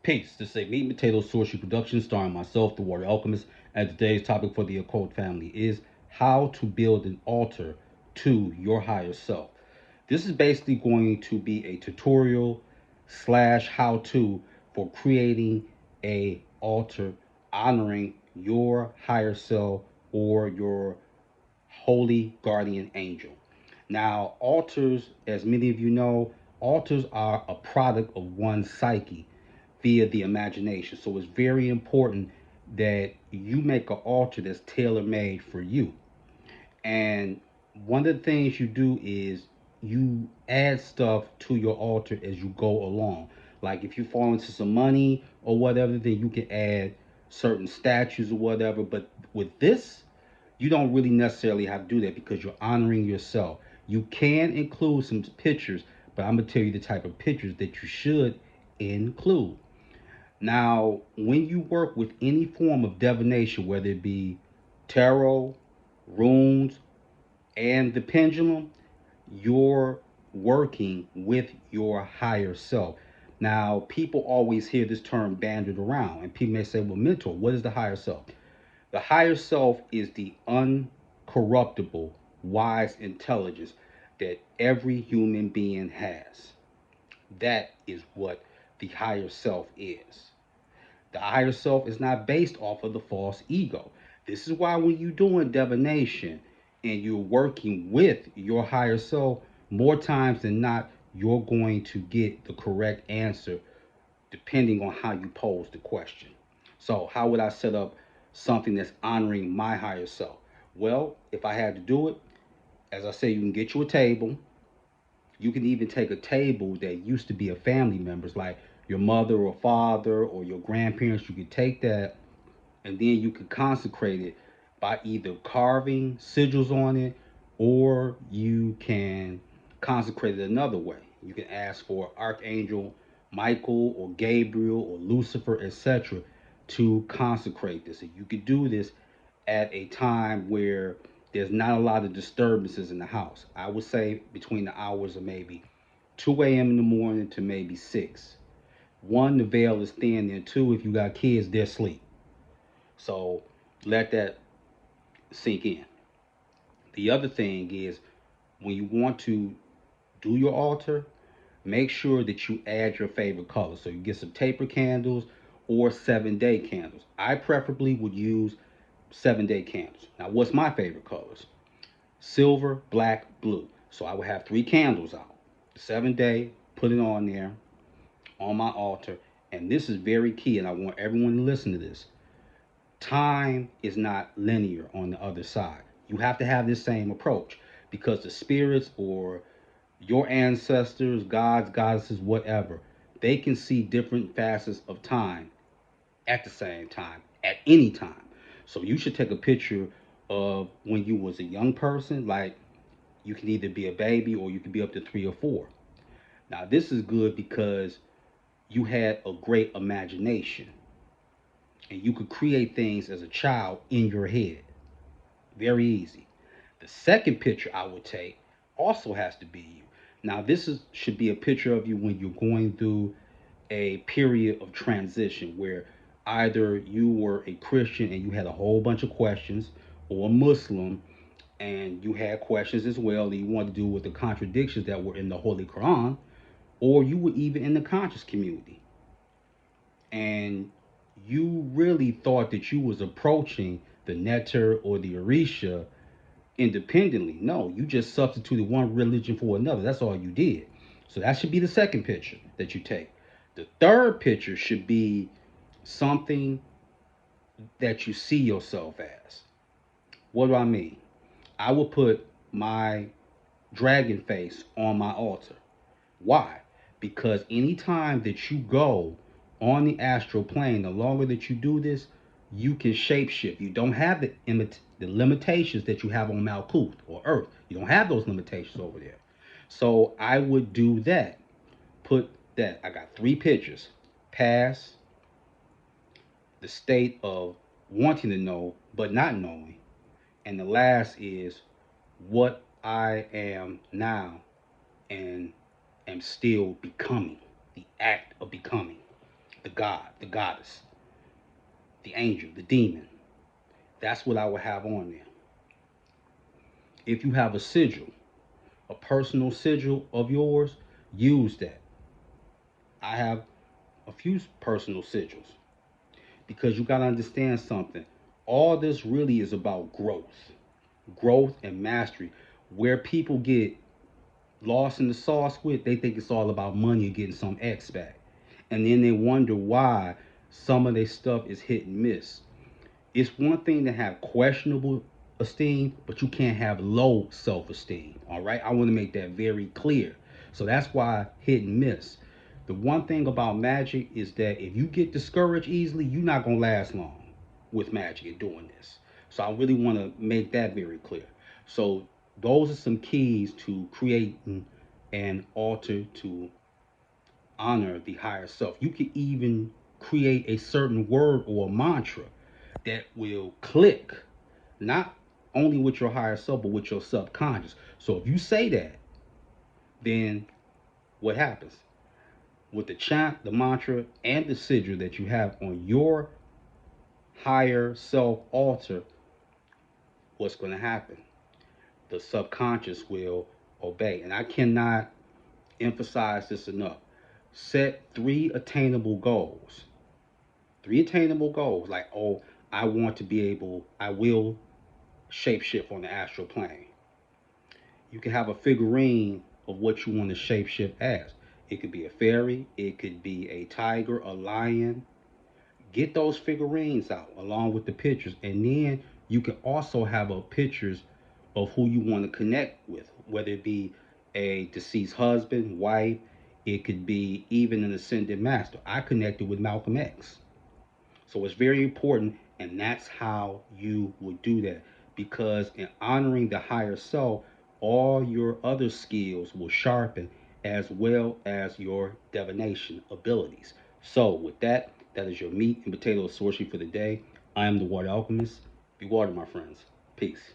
Peace. This is a Meat and Potato Sorcery production starring myself, the Warrior Alchemist, and today's topic for the occult family is how to build an altar to your higher self. This is basically going to be a tutorial slash how to for creating a altar honoring your higher self or your holy guardian angel. Now, altars, as many of you know, altars are a product of one's psyche via the imagination. So it's very important that you make an altar that's tailor made for you. And one of the things you do is you add stuff to your altar as you go along. Like if you fall into some money or whatever, then you can add certain statues or whatever. But with this, you don't really necessarily have to do that because you're honoring yourself. You can include some pictures, but I'm gonna tell you the type of pictures that you should include. Now, when you work with any form of divination, whether it be tarot, runes, and the pendulum, you're working with your higher self. Now, people always hear this term banded around, and people may say, well, mentor, what is the higher self? The higher self is the uncorruptible, wise intelligence that every human being has. That is what the higher self is. The higher self is not based off of the false ego. This is why when you're doing divination and you're working with your higher self, more times than not, you're going to get the correct answer depending on how you pose the question. So, how would I set up something that's honoring my higher self? Well, if I had to do it, as I say, you can get you a table. You can even take a table that used to be a family member's, like your mother or father or your grandparents. You could take that and then you could consecrate it by either carving sigils on it or you can consecrate it another way. You can ask for Archangel Michael or Gabriel or Lucifer, etc., to consecrate this. And you could do this at a time where there's not a lot of disturbances in the house. I would say between the hours of maybe 2 a.m. in the morning to maybe 6. One, the veil is thin, and two, if you got kids, they're asleep. So let that sink in. The other thing is when you want to do your altar, make sure that you add your favorite color. So you get some taper candles or 7-day candles. I preferably would use 7-day candles. Now, what's my favorite colors? Silver, black, blue. So I would have 3 candles out. 7-day, put it on there on my altar. And this is very key, and I want everyone to listen to this. Time is not linear on the other side. You have to have this same approach because the spirits or your ancestors, gods, goddesses, whatever, they can see different facets of time at the same time, at any time. So you should take a picture of when you was a young person, like you can either be a baby or you can be up to 3 or 4. Now this is good because you had a great imagination and you could create things as a child in your head. Very easy. The second picture I would take also has to be you. Now this is should be a picture of you when you're going through a period of transition where either you were a Christian and you had a whole bunch of questions, or a Muslim and you had questions as well that you wanted to do with the contradictions that were in the Holy Quran, or you were even in the conscious community and you really thought that you was approaching the Netter or the Orisha independently. No, you just substituted one religion for another. That's all you did. So that should be the second picture that you take. The third picture should be something that you see yourself as. What do I mean? I will put my dragon face on my altar. Why? Because anytime that you go on the astral plane, the longer that you do this, you can shapeshift. You don't have the limitations that you have on Malkuth or Earth. You don't have those limitations over there. So I would do that. Put that. I got 3 pictures: past, the state of wanting to know but not knowing, and the last is what I am now and am still becoming, the act of becoming. the god, the goddess, the angel, the demon. That's what I would have on there. If you have a sigil, a personal sigil of yours, use that. I have a few personal sigils because you got to understand something. All this really is about growth and mastery. Where people get lost in the sauce with, they think it's all about money and getting some X back. And then they wonder why some of their stuff is hit and miss. It's one thing to have questionable esteem, but you can't have low self esteem. All right. I want to make that very clear. So that's why hit and miss. The one thing about magic is that if you get discouraged easily, you're not going to last long with magic and doing this. So I really want to make that very clear. So those are some keys to creating an altar to honor the higher self. You can even create a certain word or a mantra that will click not only with your higher self but with your subconscious. So if you say that, then what happens? With the chant, the mantra, and the sigil that you have on your higher self altar, what's going to happen? The subconscious will obey. And I cannot emphasize this enough. Set three attainable goals. Three attainable goals. Like, oh, I will shapeshift on the astral plane. You can have a figurine of what you want to shapeshift as. It could be a fairy, it could be a tiger, a lion. Get those figurines out along with the pictures, and then you can also have a pictures of who you want to connect with, whether it be a deceased husband, wife. It could be even an ascended master. I connected with Malcolm X. So it's very important, and that's how you would do that. Because in honoring the higher self, all your other skills will sharpen as well as your divination abilities. So, with that, that is your meat and potato sorcery for the day. I am the Water Alchemist. Be water, my friends. Peace.